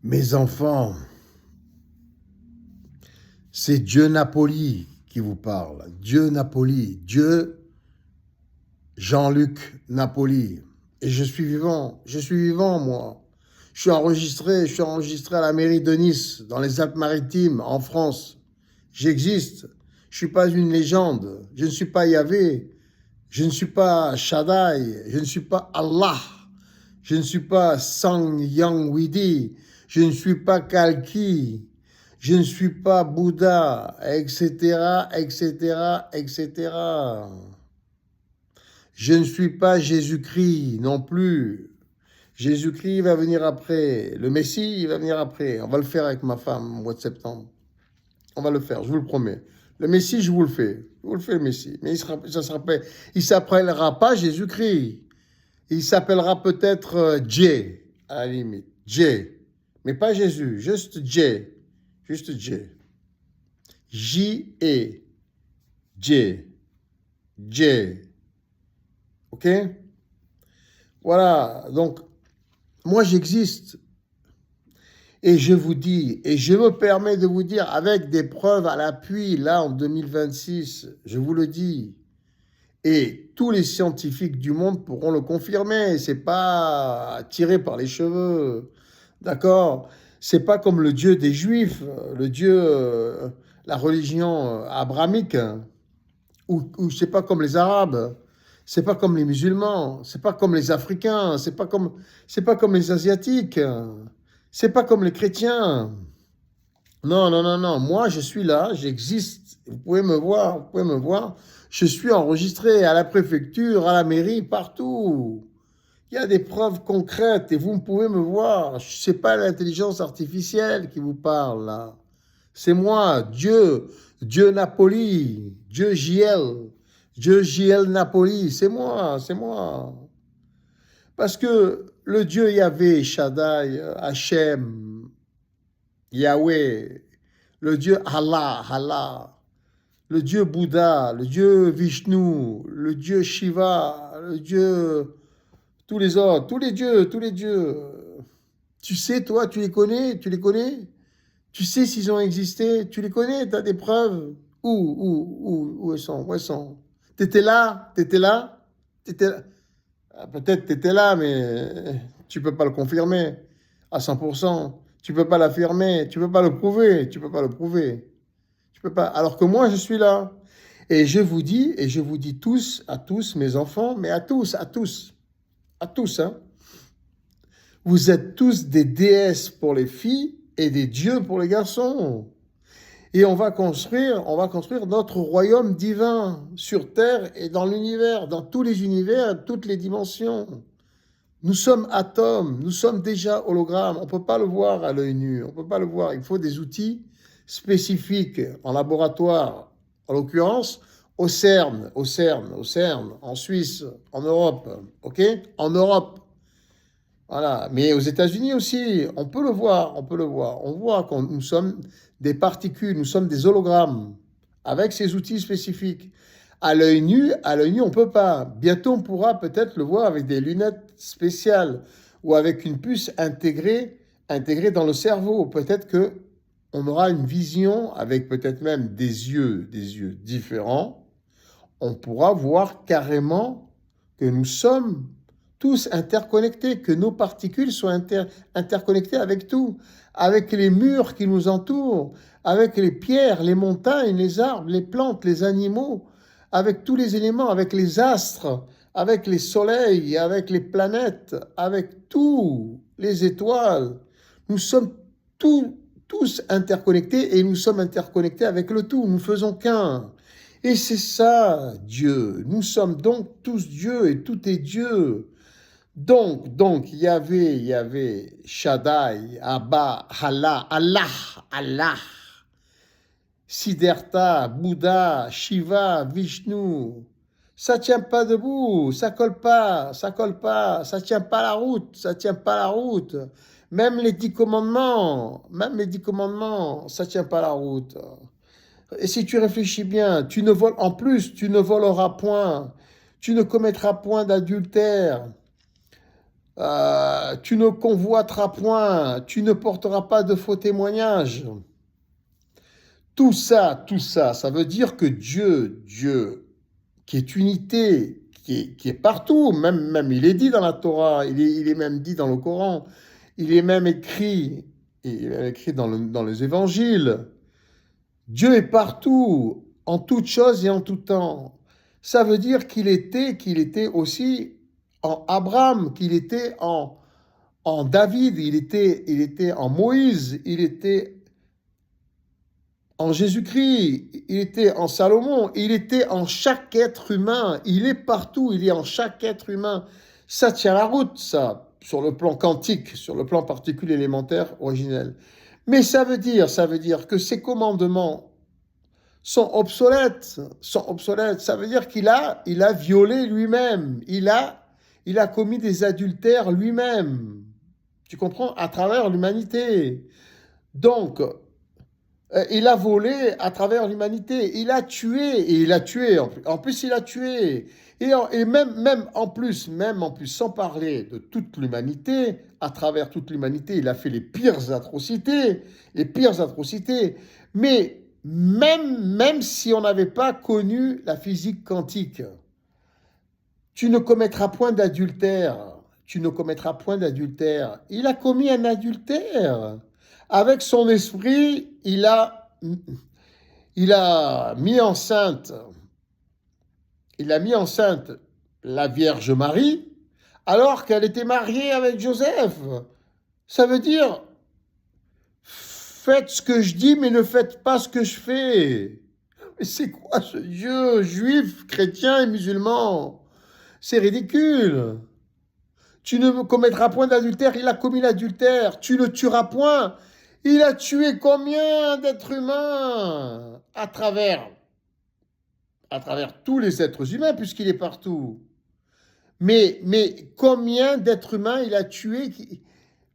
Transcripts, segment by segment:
Mes enfants, c'est Dieu Napoli qui vous parle. Dieu Napoli, Dieu Jean-Luc Napoli. Et je suis vivant moi. Je suis enregistré à la mairie de Nice, dans les Alpes-Maritimes, en France. J'existe. Je ne suis pas une légende. Je ne suis pas Yahvé. Je ne suis pas Shaddai. Je ne suis pas Allah. Je ne suis pas Sang Yang Widi. Je ne suis pas Kalki. Je ne suis pas Bouddha, etc., etc., etc. Je ne suis pas Jésus-Christ non plus. Jésus-Christ va venir après. Le Messie, il va venir après. On va le faire avec ma femme au mois de septembre. On va le faire, je vous le promets. Le Messie, je vous le fais. Je vous le fais, le Messie. Mais il s'appellera pas Jésus-Christ. Il s'appellera peut-être J, à la limite. J. Mais pas Jésus, juste J. Juste J. J-E. J. J. OK? Voilà. Donc, moi, j'existe. Et je vous dis, et je me permets de vous dire, avec des preuves à l'appui, là, en 2026, je vous le dis, et tous les scientifiques du monde pourront le confirmer, c'est pas tiré par les cheveux, d'accord? C'est pas comme le Dieu des Juifs, le Dieu, la religion abrahamique, ou c'est pas comme les Arabes, c'est pas comme les musulmans, c'est pas comme les Africains, c'est pas comme les Asiatiques, c'est pas comme les chrétiens. Non, non, non, non. Moi, je suis là, j'existe. Vous pouvez me voir, vous pouvez me voir. Je suis enregistré à la préfecture, à la mairie, partout. Il y a des preuves concrètes et vous pouvez me voir. Ce n'est pas l'intelligence artificielle qui vous parle là. C'est moi, Dieu, Dieu Napoli, Dieu JL Napoli. C'est moi, c'est moi. Parce que le Dieu Yahvé, Shaddai, Hachem, Yahweh, le Dieu Allah, le Dieu Bouddha, le Dieu Vishnu, le Dieu Shiva, le Dieu, tous les autres, tous les dieux, tous les dieux. Tu sais, toi, tu les connais, tu les connais? Tu sais s'ils ont existé, tu les connais, tu as des preuves. Où elles sont, où elles sont? T'étais là, t'étais là, t'étais là. Ah, peut-être t'étais là, mais tu peux pas le confirmer à 100%. Tu peux pas l'affirmer, tu peux pas le prouver, tu peux pas le prouver. Tu peux pas. Alors que moi, je suis là. Et je vous dis tous, à tous, mes enfants, mais à tous, hein. Vous êtes tous des déesses pour les filles et des dieux pour les garçons. Et on va construire notre royaume divin sur Terre et dans l'univers, dans tous les univers, toutes les dimensions. Nous sommes atomes, nous sommes déjà hologrammes. On ne peut pas le voir à l'œil nu, on ne peut pas le voir. Il faut des outils spécifiques en laboratoire, en l'occurrence au CERN, en Suisse, en Europe, ok? En Europe, voilà. Mais aux États-Unis aussi, on peut le voir, on peut le voir. On voit que nous sommes des particules, nous sommes des hologrammes avec ces outils spécifiques. À l'œil nu, on ne peut pas. Bientôt, on pourra peut-être le voir avec des lunettes spéciales ou avec une puce intégrée dans le cerveau. Peut-être que on aura une vision avec peut-être même des yeux différents. On pourra voir carrément que nous sommes tous interconnectés, que nos particules sont interconnectées avec tout, avec les murs qui nous entourent, avec les pierres, les montagnes, les arbres, les plantes, les animaux, avec tous les éléments, avec les astres, avec les soleils, avec les planètes, avec tous les étoiles. Nous sommes tous interconnectés et nous sommes interconnectés avec le tout. Nous ne faisons qu'un. Et c'est ça, Dieu. Nous sommes donc tous Dieu et tout est Dieu. Donc, il y avait Shaddai, Abba, Allah, Siddhartha, Bouddha, Shiva, Vishnu. Ça tient pas debout, ça colle pas, ça tient pas la route. Même les 10 commandements, ça tient pas la route. Et si tu réfléchis bien, tu ne voleras point, tu ne commettras point d'adultère. Tu ne convoiteras point, tu ne porteras pas de faux témoignages. Tout ça, ça veut dire que Dieu, qui est unité, qui est partout, même il est dit dans la Torah, il est même dit dans le Coran, il est même écrit, dans les évangiles. Dieu est partout, en toutes choses et en tout temps. Ça veut dire qu'il était aussi en Abraham, qu'il était en David, il était en Moïse, il était en Jésus-Christ, il était en Salomon, il était en chaque être humain, il est partout, il est en chaque être humain. Ça tient la route, ça, sur le plan quantique, sur le plan particule élémentaire originel. Mais ça veut dire que ces commandements sont obsolètes. Ça veut dire qu'il a violé lui-même, il a commis des adultères lui-même. Tu comprends? À travers l'humanité. Donc, il a volé à travers l'humanité. Il a tué, et il a tué. En plus, il a tué. Et même en plus, sans parler de toute l'humanité, à travers toute l'humanité, il a fait les pires atrocités. Les pires atrocités. Mais même si on n'avait pas connu la physique quantique, tu ne commettras point d'adultère. Tu ne commettras point d'adultère. Il a commis un adultère. Avec son esprit, il a mis enceinte, la Vierge Marie, alors qu'elle était mariée avec Joseph. Ça veut dire, faites ce que je dis, mais ne faites pas ce que je fais. Mais c'est quoi ce Dieu juif, chrétien et musulman? C'est ridicule. Tu ne commettras point d'adultère, il a commis l'adultère. Tu ne tueras point. Il a tué combien d'êtres humains à travers tous les êtres humains, puisqu'il est partout. Mais combien d'êtres humains il a tué,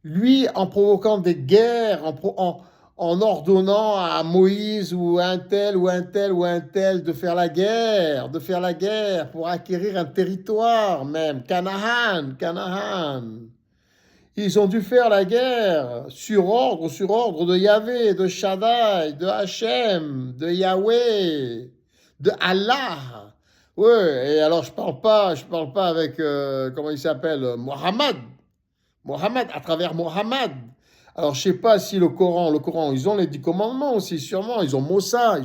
lui, en provoquant des guerres, en ordonnant à Moïse ou un tel de faire la guerre pour acquérir un territoire même, Canaan. Ils ont dû faire la guerre sur ordre de Yahvé, de Shaddai, de Hachem, de Yahweh, de Allah. Ouais, et alors je parle pas avec, comment il s'appelle, Mohammed, à travers Mohammed. Alors je sais pas si le Coran, ils ont les 10 commandements aussi, sûrement, ils ont Moussa.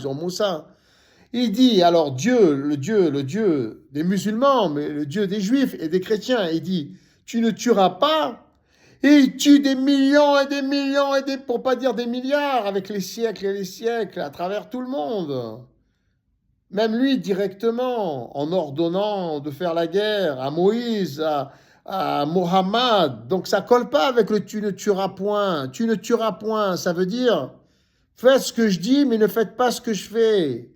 Il dit, alors Dieu, le Dieu des musulmans, mais le Dieu des juifs et des chrétiens, il dit, tu ne tueras pas. Et il tue des millions et des millions pour pas dire des milliards, avec les siècles et les siècles, à travers tout le monde. Même lui, directement, en ordonnant de faire la guerre à Moïse, à Mohammed. Donc ça colle pas avec le tu ne tueras point. Tu ne tueras point, ça veut dire, faites ce que je dis, mais ne faites pas ce que je fais.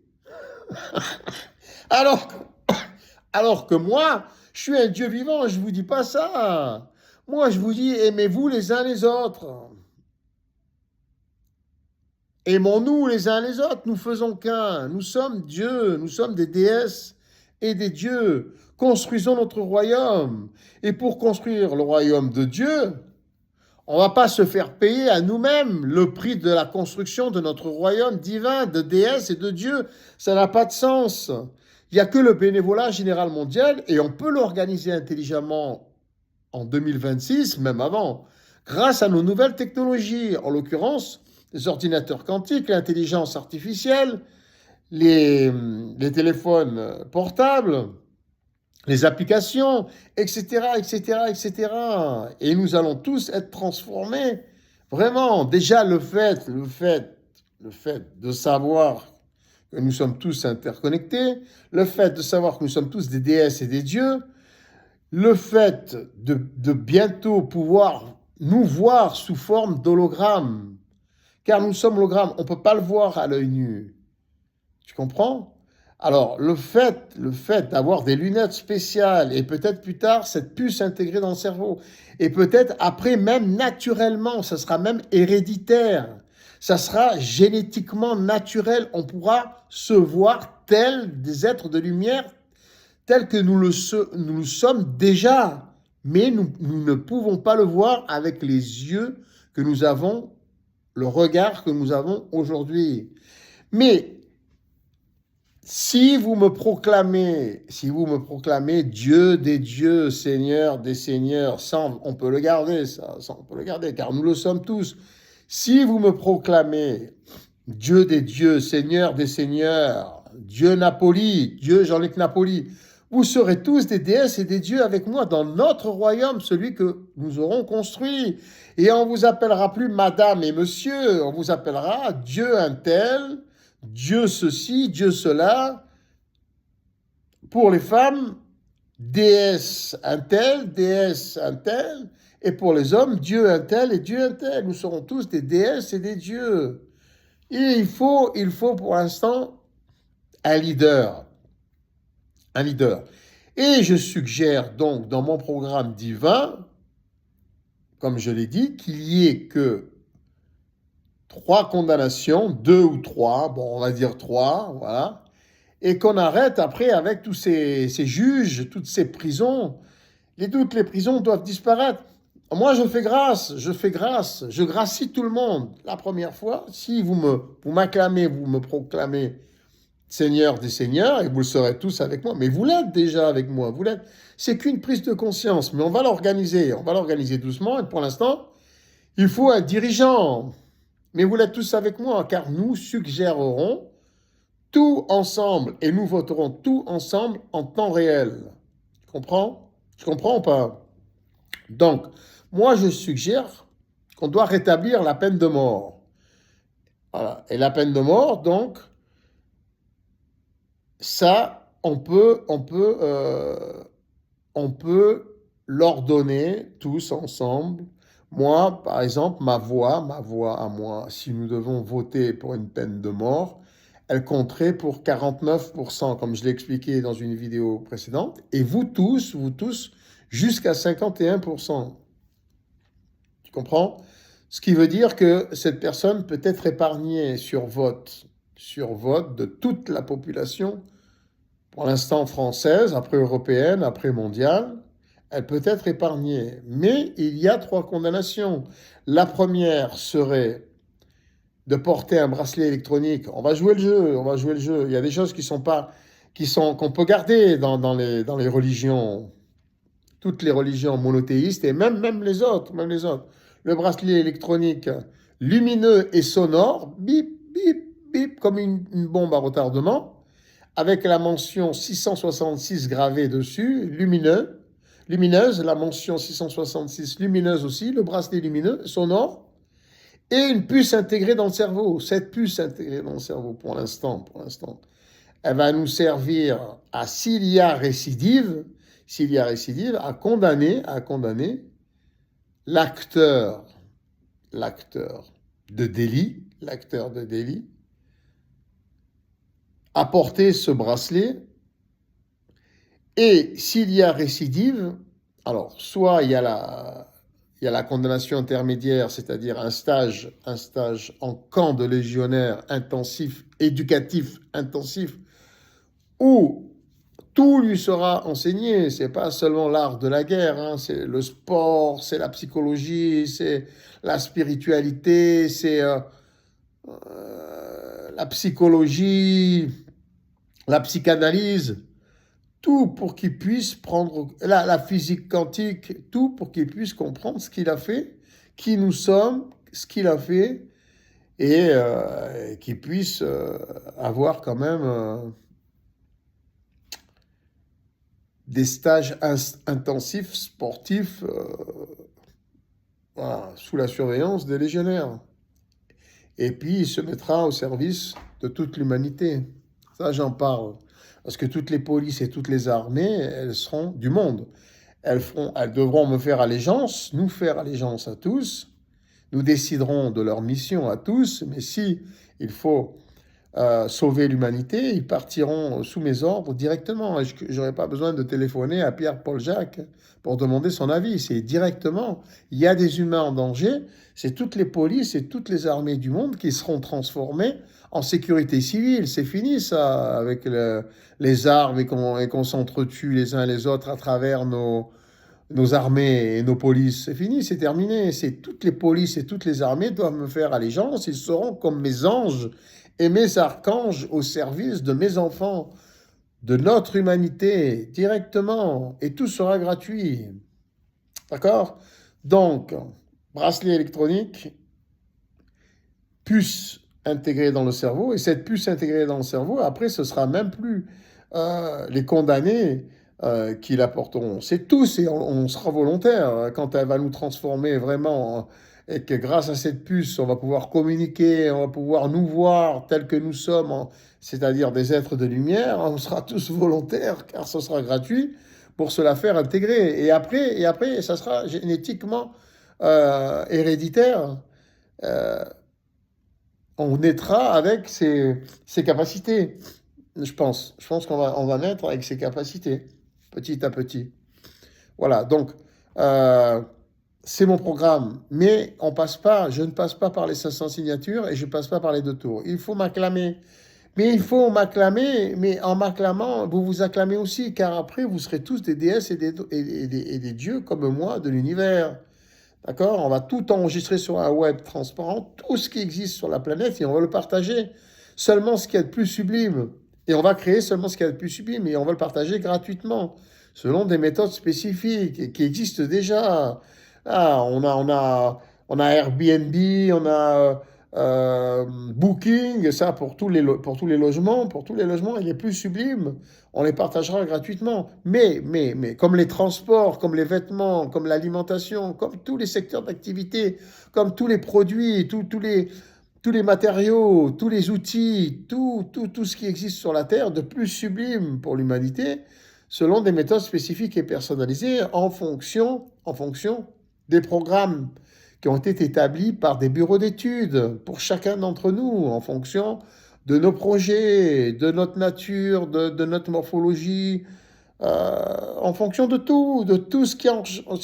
Alors que moi, je suis un Dieu vivant, je vous dis pas ça. Moi, je vous dis, aimez-vous les uns les autres. Aimons-nous les uns les autres, nous faisons qu'un. Nous sommes Dieu, nous sommes des déesses et des dieux. Construisons notre royaume. Et pour construire le royaume de Dieu, on ne va pas se faire payer à nous-mêmes le prix de la construction de notre royaume divin, de déesse et de Dieu. Ça n'a pas de sens. Il n'y a que le bénévolat général mondial et on peut l'organiser intelligemment en 2026, même avant, grâce à nos nouvelles technologies, en l'occurrence les ordinateurs quantiques, l'intelligence artificielle, les téléphones portables, les applications, etc. Et nous allons tous être transformés. Vraiment, déjà le fait de savoir que nous sommes tous interconnectés, le fait de savoir que nous sommes tous des déesses et des dieux, le fait de bientôt pouvoir nous voir sous forme d'hologramme, car nous sommes hologramme, on ne peut pas le voir à l'œil nu. Tu comprends? Alors, le fait d'avoir des lunettes spéciales, et peut-être plus tard, cette puce intégrée dans le cerveau, et peut-être après, même naturellement, ça sera même héréditaire, ça sera génétiquement naturel, on pourra se voir tels des êtres de lumière, tels que nous le sommes déjà. mais nous ne pouvons pas le voir avec les yeux que nous avons, le regard que nous avons aujourd'hui. Mais si vous me proclamez Dieu des dieux, Seigneur des seigneurs, ça, on peut le garder, ça on peut le garder, car nous le sommes tous. Si vous me proclamez Dieu des dieux, Seigneur des seigneurs, Dieu Napoli, Dieu Jean-Luc Napoli, vous serez tous des déesses et des dieux avec moi dans notre royaume, celui que nous aurons construit. Et on vous appellera plus madame et monsieur, on vous appellera Dieu un tel, Dieu ceci, Dieu cela. Pour les femmes, déesse un tel, et pour les hommes, Dieu un tel et Dieu un tel. Nous serons tous des déesses et des dieux. Et il faut pour l'instant un leader. Un leader. Et je suggère donc dans mon programme divin, comme je l'ai dit, qu'il y ait que 3 condamnations, 2 ou 3, bon on va dire 3, voilà, et qu'on arrête après avec tous ces juges, toutes ces prisons. Toutes les prisons doivent disparaître. Moi je fais grâce, je gracie tout le monde. La première fois, si vous m'acclamez, vous me proclamez Seigneur des seigneurs, et vous le serez tous avec moi, mais vous l'êtes déjà avec moi, vous l'êtes. C'est qu'une prise de conscience, mais on va l'organiser doucement, et pour l'instant, il faut un dirigeant. Mais vous l'êtes tous avec moi, car nous suggérerons tout ensemble, et nous voterons tout ensemble en temps réel. Tu comprends? Tu comprends ou pas? Donc, moi je suggère qu'on doit rétablir la peine de mort. Voilà. Et la peine de mort, donc, ça, on peut l'ordonner tous ensemble. Moi, par exemple, ma voix à moi, si nous devons voter pour une peine de mort, elle compterait pour 49%, comme je l'ai expliqué dans une vidéo précédente, et vous tous, jusqu'à 51%. Tu comprends? Ce qui veut dire que cette personne peut être épargnée sur vote de toute la population, pour l'instant française, après européenne, après mondiale, elle peut être épargnée. Mais il y a 3 condamnations. La première serait de porter un bracelet électronique. On va jouer le jeu. Il y a des choses qu'on peut garder dans les religions, toutes les religions monothéistes et même les autres. Le bracelet électronique lumineux et sonore, bip, bip, bip, comme une bombe à retardement, avec la mention 666 gravée dessus, lumineuse, la mention 666 lumineuse aussi, le bracelet lumineux, sonore, et une puce intégrée dans le cerveau. Cette puce intégrée dans le cerveau, pour l'instant, elle va nous servir à, s'il y a récidive, à condamner l'acteur de délit, à porter ce bracelet. Et s'il y a récidive, alors soit il y a la condamnation intermédiaire, c'est-à-dire un stage en camp de légionnaire intensif, éducatif intensif, où tout lui sera enseigné. C'est pas seulement l'art de la guerre, hein, c'est le sport, c'est la psychologie, c'est la spiritualité, c'est la psychologie, la psychanalyse, tout pour qu'il puisse prendre la physique quantique, tout pour qu'il puisse comprendre ce qu'il a fait, qui nous sommes, ce qu'il a fait, et qu'il puisse avoir quand même des stages intensifs, sportifs, voilà, sous la surveillance des légionnaires. Et puis il se mettra au service de toute l'humanité. Ça, j'en parle. Parce que toutes les polices et toutes les armées, elles seront du monde. Elles devront nous faire allégeance à tous. Nous déciderons de leur mission à tous, mais si il faut sauver l'humanité, ils partiront sous mes ordres directement. Je n'aurai pas besoin de téléphoner à Pierre-Paul Jacques pour demander son avis. C'est directement. Il y a des humains en danger. C'est toutes les polices et toutes les armées du monde qui seront transformées en sécurité civile. C'est fini ça, avec les armes et qu'on s'entretue les uns les autres à travers nos armées et nos polices. C'est fini, c'est terminé. C'est toutes les polices et toutes les armées doivent me faire allégeance. Ils seront comme mes anges et mes archanges au service de mes enfants, de notre humanité, directement. Et tout sera gratuit. D'accord? Donc, bracelet électronique, puce intégrée dans le cerveau, et cette puce intégrée dans le cerveau, après, ce sera même plus les condamnés qui la porteront. C'est tous, et on sera volontaire quand elle va nous transformer vraiment, et que grâce à cette puce, on va pouvoir communiquer, on va pouvoir nous voir tels que nous sommes, c'est-à-dire des êtres de lumière. On sera tous volontaires, car ce sera gratuit, pour se la faire intégrer. Et après ça sera génétiquement héréditaire. Euh, on naîtra avec ses capacités, je pense. Je pense on va naître avec ses capacités, petit à petit. Voilà, donc c'est mon programme. Mais je ne passe pas par les 500 signatures et je ne passe pas par les 2 tours. Il faut m'acclamer. Mais il faut m'acclamer, mais en m'acclamant, vous vous acclamez aussi, car après, vous serez tous des déesses et des dieux comme moi de l'univers. D'accord? On va tout enregistrer sur un web transparent, tout ce qui existe sur la planète, et on va le partager. Seulement ce qu'il y a de plus sublime. Et on va créer seulement ce qu'il y a de plus sublime, et on va le partager gratuitement, selon des méthodes spécifiques qui existent déjà. Ah, on a Airbnb, on a Booking, ça pour tous les logements, et les plus sublimes, on les partagera gratuitement. Mais, comme les transports, comme les vêtements, comme l'alimentation, comme tous les secteurs d'activité, comme tous les produits, tous les matériaux, tous les outils, tout ce qui existe sur la Terre de plus sublime pour l'humanité, selon des méthodes spécifiques et personnalisées en fonction des programmes qui ont été établis par des bureaux d'études pour chacun d'entre nous, en fonction de nos projets, de notre nature, de notre morphologie, en fonction de tout ce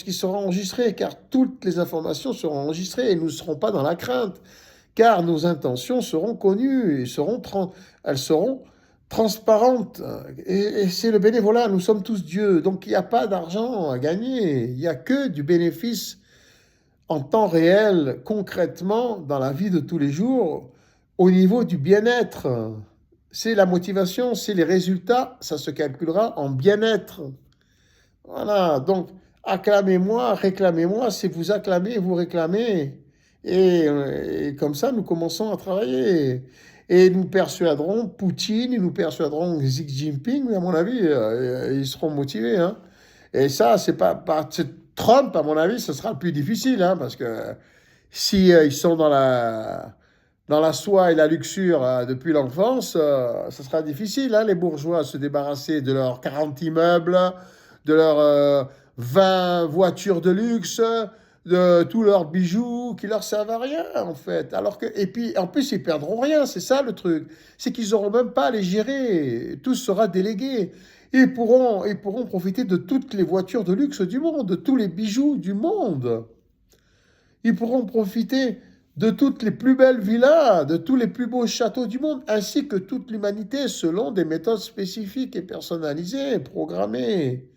qui sera enregistré, car toutes les informations seront enregistrées et nous ne serons pas dans la crainte, car nos intentions seront connues, elles seront transparentes. Et c'est le bénévolat, nous sommes tous Dieu, donc il n'y a pas d'argent à gagner, il n'y a que du bénéfice en temps réel, concrètement, dans la vie de tous les jours, au niveau du bien-être. C'est la motivation, c'est les résultats, ça se calculera en bien-être. Voilà, donc acclamez-moi, réclamez-moi, c'est vous acclamez, vous réclamez. Et comme ça, nous commençons à travailler. Et nous persuaderons Poutine, nous persuaderons Xi Jinping, mais à mon avis, ils seront motivés. Hein. Et ça, c'est Trump, à mon avis, ce sera le plus difficile, hein, parce que si ils sont dans la soie et la luxure depuis l'enfance, ce sera difficile, hein, les bourgeois, à se débarrasser de leurs 40 immeubles, de leurs 20 voitures de luxe, de tous leurs bijoux qui leur servent à rien, en fait. Et puis, en plus, ils perdront rien, c'est ça le truc. C'est qu'ils n'auront même pas à les gérer. Tout sera délégué. Ils pourront profiter de toutes les voitures de luxe du monde, de tous les bijoux du monde. Ils pourront profiter de toutes les plus belles villas, de tous les plus beaux châteaux du monde, ainsi que toute l'humanité, selon des méthodes spécifiques et personnalisées, programmées.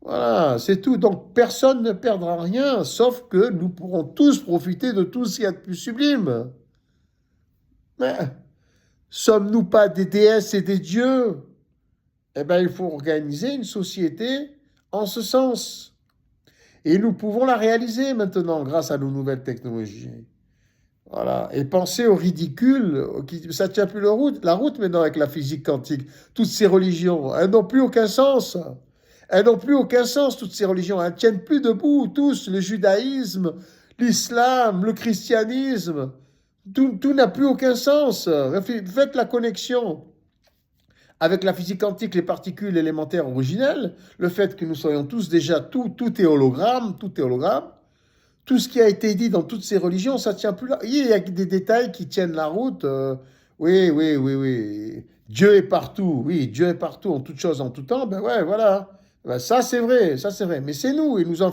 Voilà, c'est tout. Donc personne ne perdra rien, sauf que nous pourrons tous profiter de tout ce qu'il y a de plus sublime. Mais sommes-nous pas des déesses et des dieux? Eh bien, il faut organiser une société en ce sens. Et nous pouvons la réaliser maintenant grâce à nos nouvelles technologies. Voilà. Et penser au ridicule, ça ne tient plus la route maintenant avec la physique quantique. Toutes ces religions, elles n'ont plus aucun sens. Elles n'ont plus aucun sens, toutes ces religions. Elles ne tiennent plus debout, tous. Le judaïsme, l'islam, le christianisme. Tout n'a plus aucun sens. Faites la connexion avec la physique quantique, les particules élémentaires originelles, le fait que nous soyons tous déjà, tout est hologramme, tout est hologramme. Tout ce qui a été dit dans toutes ces religions, ça ne tient plus là. Il y a des détails qui tiennent la route. Oui. Dieu est partout. Oui, Dieu est partout, en toutes choses, en tout temps. Ben ouais, voilà. Ben ça, c'est vrai. Mais c'est nous. Et nous en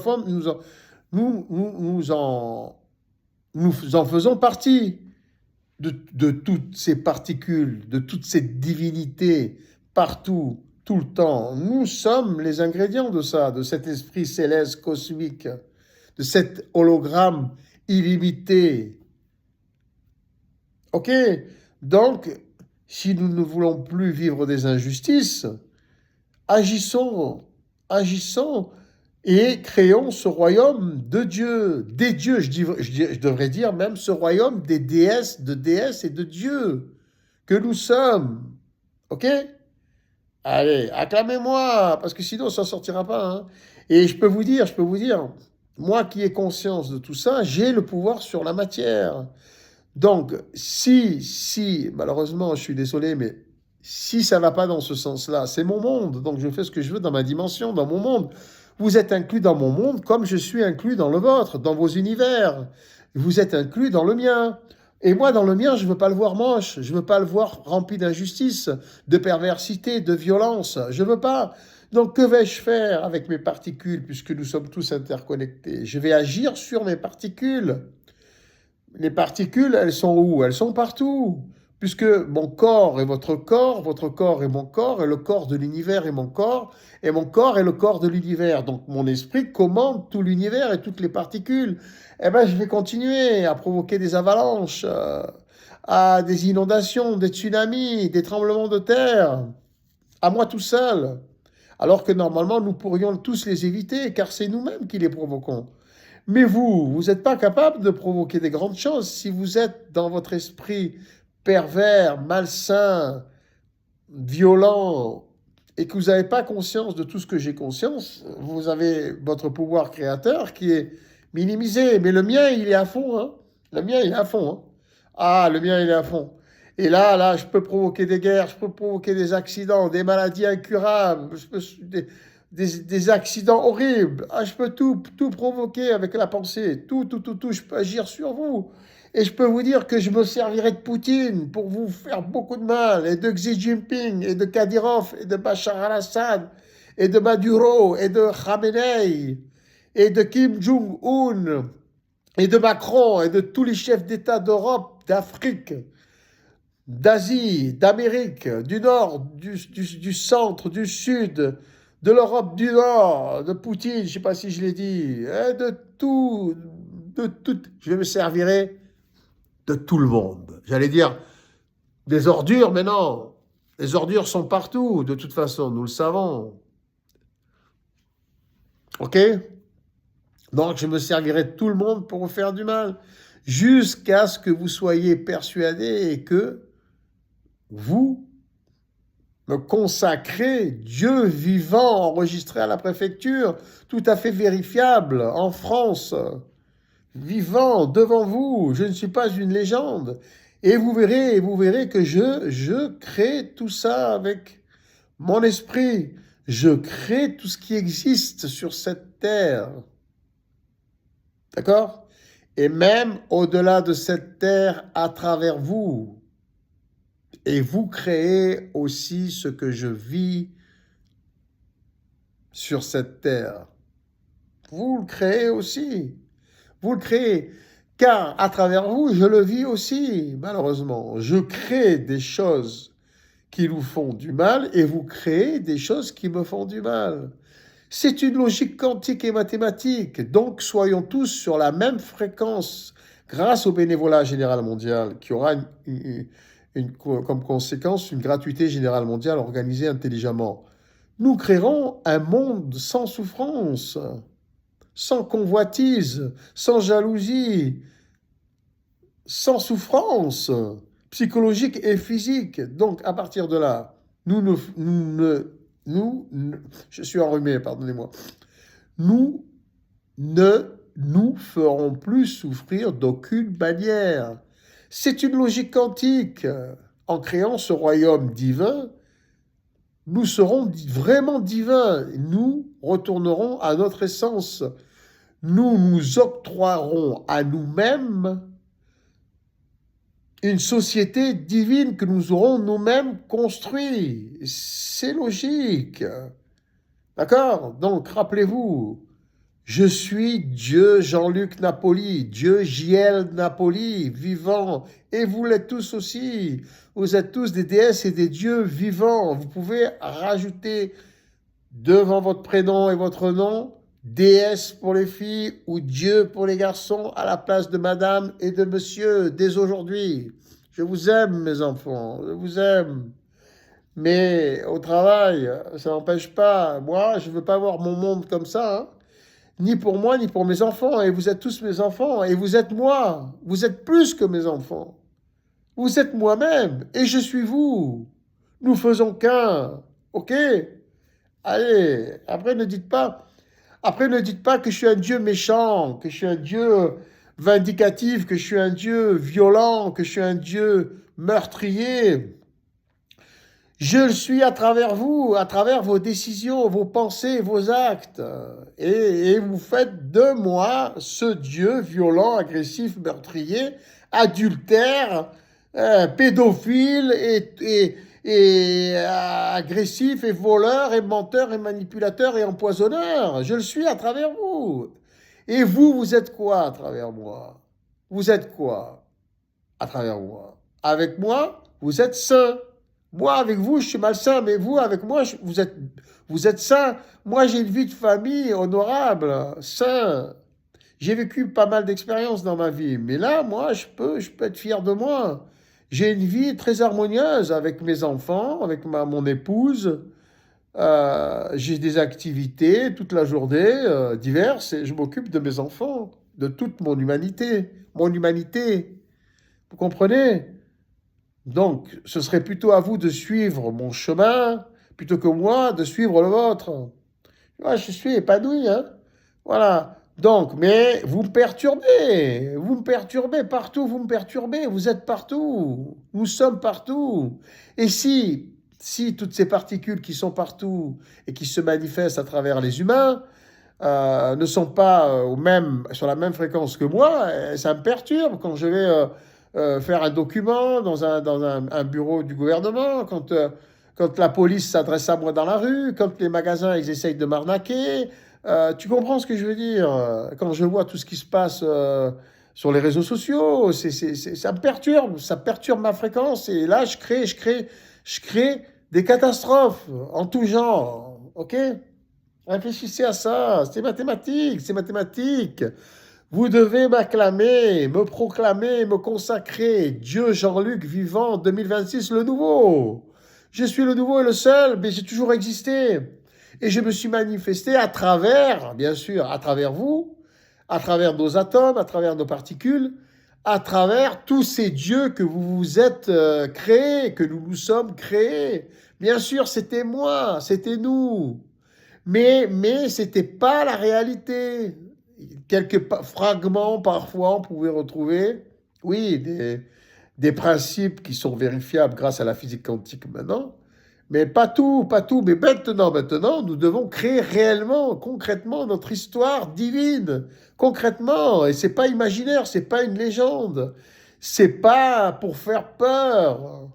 faisons partie de toutes ces particules, de toute cette divinité, partout, tout le temps. Nous sommes les ingrédients de ça, de cet esprit céleste cosmique, de cet hologramme illimité. Ok? Donc, si nous ne voulons plus vivre des injustices, agissons, agissons et créons ce royaume de Dieu, des dieux, je devrais dire même ce royaume des déesses, de déesses et de dieux que nous sommes. Ok? Allez, acclamez-moi, parce que sinon ça ne sortira pas. Hein. Et je peux vous dire, moi qui ai conscience de tout ça, j'ai le pouvoir sur la matière. Donc, si, malheureusement, je suis désolé, mais si ça ne va pas dans ce sens-là, c'est mon monde, donc je fais ce que je veux dans ma dimension, dans mon monde. Vous êtes inclus dans mon monde comme je suis inclus dans le vôtre, dans vos univers. Vous êtes inclus dans le mien. Et moi, dans le mien, je ne veux pas le voir moche, je ne veux pas le voir rempli d'injustice, de perversité, de violence. Je ne veux pas. Donc, que vais-je faire avec mes particules, puisque nous sommes tous interconnectés? Je vais agir sur mes particules. Les particules, elles sont où? Elles sont partout. Puisque mon corps est votre corps est mon corps, et le corps de l'univers est mon corps est le corps de l'univers. Donc mon esprit commande tout l'univers et toutes les particules. Eh bien, je vais continuer à provoquer des avalanches, à des inondations, des tsunamis, des tremblements de terre, à moi tout seul. Alors que normalement, nous pourrions tous les éviter, car c'est nous-mêmes qui les provoquons. Mais vous n'êtes pas capable de provoquer des grandes choses si vous êtes dans votre esprit pervers, malsain, violent, et que vous n'avez pas conscience de tout ce que j'ai conscience. Vous avez votre pouvoir créateur qui est minimisé, mais le mien, il est à fond. Hein. Le mien, il est à fond. Hein. Ah, le mien, il est à fond. Et là, je peux provoquer des guerres, je peux provoquer des accidents, des maladies incurables, des accidents horribles. Ah, je peux tout provoquer avec la pensée. Tout. Je peux agir sur vous. Et je peux vous dire que je me servirai de Poutine pour vous faire beaucoup de mal, et de Xi Jinping, et de Kadyrov, et de Bachar al-Assad, et de Maduro, et de Khamenei, et de Kim Jong-un, et de Macron, et de tous les chefs d'État d'Europe, d'Afrique, d'Asie, d'Amérique, du Nord, du Centre, du Sud, de l'Europe du Nord, de Poutine, je ne sais pas si je l'ai dit, et de tout. Je me servirai de tout le monde. J'allais dire des ordures, mais non. Les ordures sont partout, de toute façon, nous le savons. Ok? Donc, je me servirai de tout le monde pour vous faire du mal, jusqu'à ce que vous soyez persuadés et que vous me consacrez Dieu vivant, enregistré à la préfecture, tout à fait vérifiable, en France, vivant devant vous. Je ne suis pas une légende. Et vous verrez que je crée tout ça avec mon esprit. Je crée tout ce qui existe sur cette terre. D'accord? Et même au-delà de cette terre, à travers vous. Et vous créez aussi ce que je vis sur cette terre. Vous le créez aussi. Vous le créez. Car à travers vous, je le vis aussi, malheureusement. Je crée des choses qui nous font du mal et vous créez des choses qui me font du mal. C'est une logique quantique et mathématique. Donc, soyons tous sur la même fréquence grâce au bénévolat général mondial qui aura comme conséquence une gratuité générale mondiale organisée intelligemment. Nous créerons un monde sans souffrance, sans convoitise, sans jalousie, sans souffrance psychologique et physique. Donc, à partir de là, je suis enrhumé, pardonnez-moi, nous ne nous ferons plus souffrir d'aucune manière. C'est une logique quantique. En créant ce royaume divin, nous serons vraiment divins. Nous retournerons à notre essence. Nous nous octroierons à nous-mêmes une société divine que nous aurons nous-mêmes construite. C'est logique. D'accord? Donc, rappelez-vous, Je suis Dieu Jean-Luc Napoli, Dieu JL Napoli, vivant, et vous l'êtes tous aussi. Vous êtes tous des déesses et des dieux vivants. Vous pouvez rajouter devant votre prénom et votre nom, déesse pour les filles ou Dieu pour les garçons à la place de madame et de monsieur dès aujourd'hui. Je vous aime, mes enfants, je vous aime. Mais au travail, ça n'empêche pas. Moi, je ne veux pas voir mon monde comme ça, hein. Ni pour moi, ni pour mes enfants. Et vous êtes tous mes enfants. Et vous êtes moi. Vous êtes plus que mes enfants. Vous êtes moi-même. Et je suis vous. Nous faisons qu'un. OK? Allez, après ne dites pas que je suis un Dieu méchant, que je suis un Dieu vindicatif, que je suis un Dieu violent, que je suis un Dieu meurtrier. Je le suis à travers vous, à travers vos décisions, vos pensées, vos actes. Et vous faites de moi ce Dieu violent, agressif, meurtrier, adultère, pédophile et agressif et voleur et menteur et manipulateur et empoisonneur. Je le suis à travers vous. Et vous, vous êtes quoi à travers moi? Vous êtes quoi à travers moi? Avec moi, vous êtes saint. Moi, avec vous, je suis malsain, mais vous, avec moi, vous êtes saint. Moi, j'ai une vie de famille honorable, saint. J'ai vécu pas mal d'expériences dans ma vie, mais là, moi, je peux être fier de moi. J'ai une vie très harmonieuse avec mes enfants, avec mon épouse. J'ai des activités toute la journée, diverses, et je m'occupe de mes enfants, de toute mon humanité. Mon humanité, vous comprenez? Donc, ce serait plutôt à vous de suivre mon chemin, plutôt que moi de suivre le vôtre. Moi, je suis épanoui, hein. Voilà. Donc, mais vous me perturbez partout, vous me perturbez, vous êtes partout, nous sommes partout. Et si toutes ces particules qui sont partout et qui se manifestent à travers les humains ne sont pas sur la même fréquence que moi, ça me perturbe quand je vais faire un document un bureau du gouvernement, quand la police s'adresse à moi dans la rue, quand les magasins ils essayent de m'arnaquer. Tu comprends ce que je veux dire? Quand je vois tout ce qui se passe sur les réseaux sociaux, ça perturbe ma fréquence. Et là, je crée des catastrophes en tout genre. OK? Réfléchissez à ça. C'est mathématique, c'est mathématique. Vous devez m'acclamer, me proclamer, me consacrer. Dieu Jean-Luc vivant 2026, le nouveau. Je suis le nouveau et le seul, mais j'ai toujours existé. Et je me suis manifesté à travers, bien sûr, à travers vous, à travers nos atomes, à travers nos particules, à travers tous ces dieux que vous vous êtes créés, que nous nous sommes créés. Bien sûr, c'était moi, c'était nous. Mais ce n'était pas la réalité. Quelques fragments, parfois, on pouvait retrouver, oui, des principes qui sont vérifiables grâce à la physique quantique maintenant, mais pas tout, pas tout. Mais maintenant, nous devons créer réellement, concrètement, notre histoire divine, concrètement. Et c'est pas imaginaire, c'est pas une légende, c'est pas pour faire peur.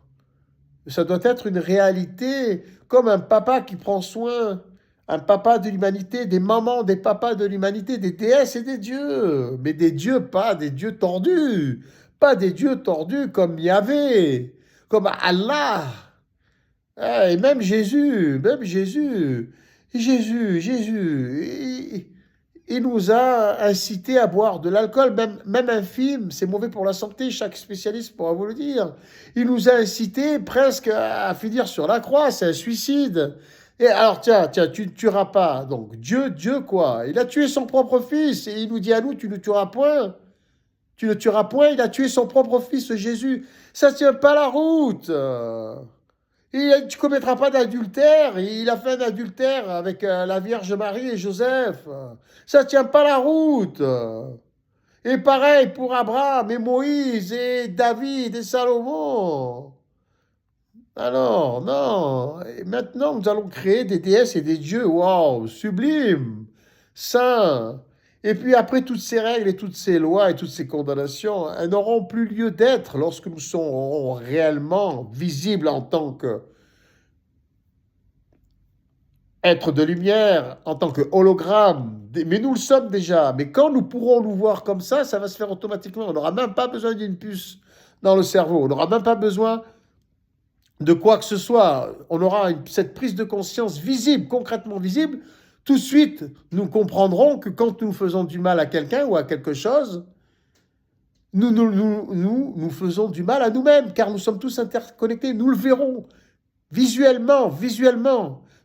Ça doit être une réalité, comme un papa qui prend soin, un papa de l'humanité, des mamans, des papas de l'humanité, des déesses et des dieux. Mais des dieux, pas des dieux tordus, pas des dieux tordus comme Yahvé, comme Allah. Et Jésus, il nous a incité à boire de l'alcool, même un film, c'est mauvais pour la santé, chaque spécialiste pourra vous le dire. Il nous a incité presque à finir sur la croix, c'est un suicide. Et alors, tiens, tu ne tueras pas. Donc, Dieu quoi? Il a tué son propre fils et il nous dit à nous, tu ne tueras point. Tu ne tueras point, il a tué son propre fils Jésus. Ça ne tient pas la route. Tu commettras pas d'adultère. Il a fait un adultère avec la Vierge Marie et Joseph. Ça tient pas la route. Et pareil pour Abraham et Moïse et David et Salomon. Alors, non. Et maintenant, nous allons créer des déesses et des dieux. Waouh, sublime, saints. Et puis après, toutes ces règles et toutes ces lois et toutes ces condamnations, elles n'auront plus lieu d'être lorsque nous serons réellement visibles en tant être de lumière, en tant que hologramme, mais nous le sommes déjà. Mais quand nous pourrons nous voir comme ça va se faire automatiquement. On n'aura même pas besoin d'une puce dans le cerveau. On n'aura même pas besoin de quoi que ce soit. On aura cette prise de conscience visible, concrètement visible. Tout de suite, nous comprendrons que quand nous faisons du mal à quelqu'un ou à quelque chose, nous faisons du mal à nous-mêmes, car nous sommes tous interconnectés. Nous le verrons visuellement.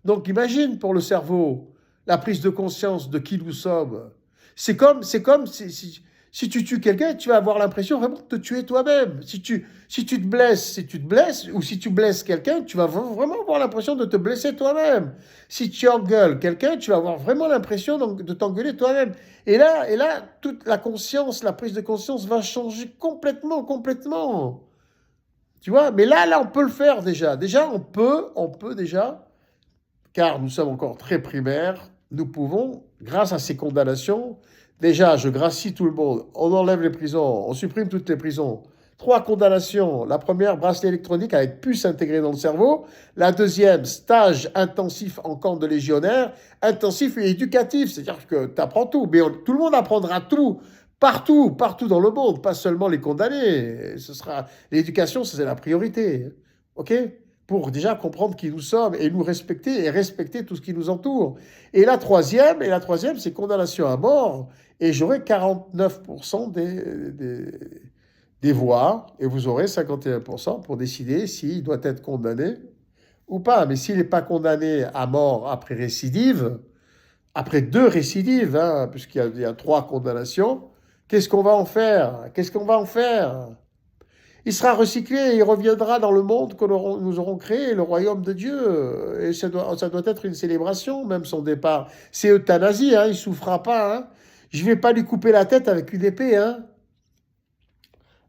Donc imagine pour le cerveau la prise de conscience de qui nous sommes. C'est comme si tu tues quelqu'un, tu vas avoir l'impression vraiment de te tuer toi-même. Si tu te blesses, ou si tu blesses quelqu'un, tu vas vraiment avoir l'impression de te blesser toi-même. Si tu engueules quelqu'un, tu vas avoir vraiment l'impression de t'engueuler toi-même. Et là, toute la conscience, la prise de conscience va changer complètement. Tu vois, mais là, on peut le faire déjà. Déjà, on peut déjà, car nous sommes encore très primaires, nous pouvons, grâce à ces condamnations, déjà, je gracie tout le monde, on enlève les prisons, on supprime toutes les prisons. 3 condamnations. La première, bracelet électronique avec puce intégrée dans le cerveau. La deuxième, stage intensif en camp de légionnaires, intensif et éducatif. C'est-à-dire que tu apprends tout, mais tout le monde apprendra tout. Partout dans le monde, pas seulement les condamnés. L'éducation, c'est la priorité. OK? Pour déjà comprendre qui nous sommes et nous respecter et respecter tout ce qui nous entoure. Et la troisième, c'est condamnation à mort. Et j'aurai 49% des voix et vous aurez 51% pour décider s'il doit être condamné ou pas. Mais s'il n'est pas condamné à mort après récidive, après 2 récidives, hein, puisqu'il y a 3 condamnations, qu'est-ce qu'on va en faire? Il sera recyclé et il reviendra dans le monde que nous aurons créé, le royaume de Dieu. Et ça doit être une célébration, même son départ. C'est euthanasie, hein, il ne souffrira pas. Hein. Je ne vais pas lui couper la tête avec une épée. Hein.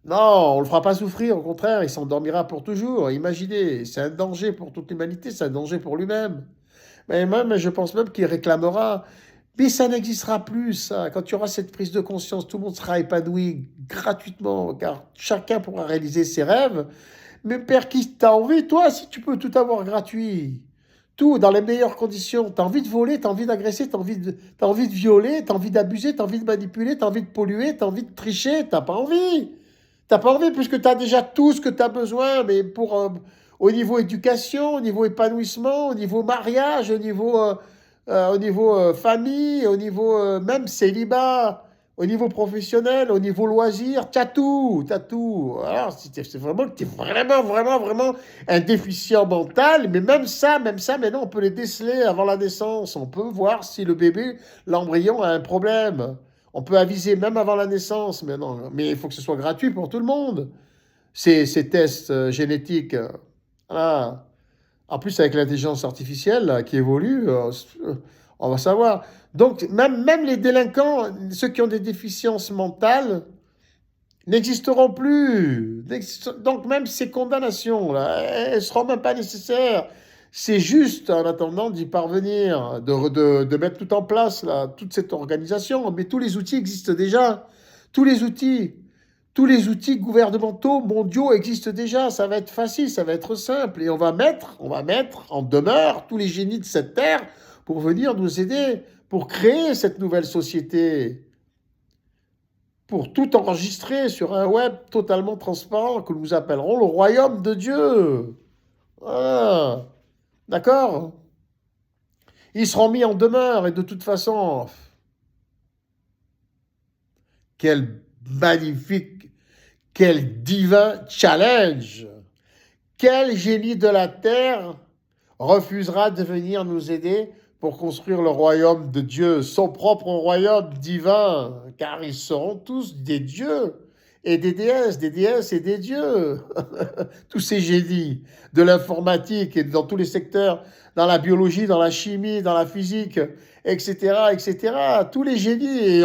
Non, on ne le fera pas souffrir, au contraire, il s'endormira pour toujours. Imaginez, c'est un danger pour toute l'humanité, c'est un danger pour lui-même. Mais même, je pense même qu'il réclamera. Mais ça n'existera plus, ça. Quand tu auras cette prise de conscience, tout le monde sera épanoui gratuitement, car chacun pourra réaliser ses rêves. Mais Père, qui t'as envie, toi, si tu peux tout avoir gratuit, tout dans les meilleures conditions, t'as envie de voler, t'as envie d'agresser, t'as envie de violer, t'as envie d'abuser, t'as envie de manipuler, t'as envie de polluer, t'as envie de tricher, t'as pas envie. T'as pas envie puisque t'as déjà tout ce que t'as besoin, mais au niveau éducation, au niveau épanouissement, au niveau mariage, au niveau famille, au niveau même célibat, au niveau professionnel, au niveau loisir, t'as tout. Alors, c'est vraiment que t'es vraiment un déficient mental, mais même ça, maintenant, on peut les déceler avant la naissance. On peut voir si le bébé, l'embryon, a un problème. On peut aviser même avant la naissance maintenant, mais il faut que ce soit gratuit pour tout le monde. Ces tests génétiques, voilà. En plus, avec l'intelligence artificielle là, qui évolue, on va savoir. Donc, même les délinquants, ceux qui ont des déficiences mentales, n'existeront plus. Donc, même ces condamnations, là, elles ne seront même pas nécessaires. C'est juste, en attendant d'y parvenir, de mettre tout en place, là, toute cette organisation. Mais tous les outils existent déjà. Tous les outils. Tous les outils gouvernementaux mondiaux existent déjà. Ça va être facile, ça va être simple. Et on va mettre en demeure tous les génies de cette terre pour venir nous aider, pour créer cette nouvelle société, pour tout enregistrer sur un web totalement transparent que nous appellerons le royaume de Dieu. Voilà. D'accord? Ils seront mis en demeure et de toute façon, quel magnifique, quel divin challenge! Quel génie de la terre refusera de venir nous aider pour construire le royaume de Dieu, son propre royaume divin, car ils seront tous des dieux et des déesses et des dieux. Tous ces génies de l'informatique et dans tous les secteurs, dans la biologie, dans la chimie, dans la physique, etc. Tous les génies,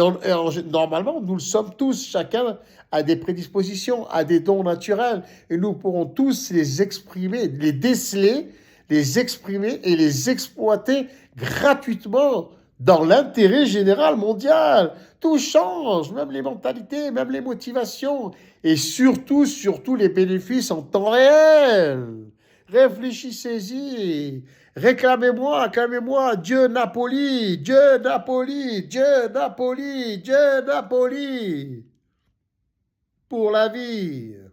normalement, nous le sommes tous, chacun a des prédispositions, a des dons naturels, et nous pourrons tous les exprimer, les déceler, les exprimer et les exploiter gratuitement dans l'intérêt général mondial. Tout change, même les mentalités, même les motivations, et surtout les bénéfices en temps réel. Réfléchissez-y. Réclamez-moi, acclamez-moi. Dieu Napoli, Dieu Napoli, Dieu Napoli, Dieu Napoli. Pour la vie.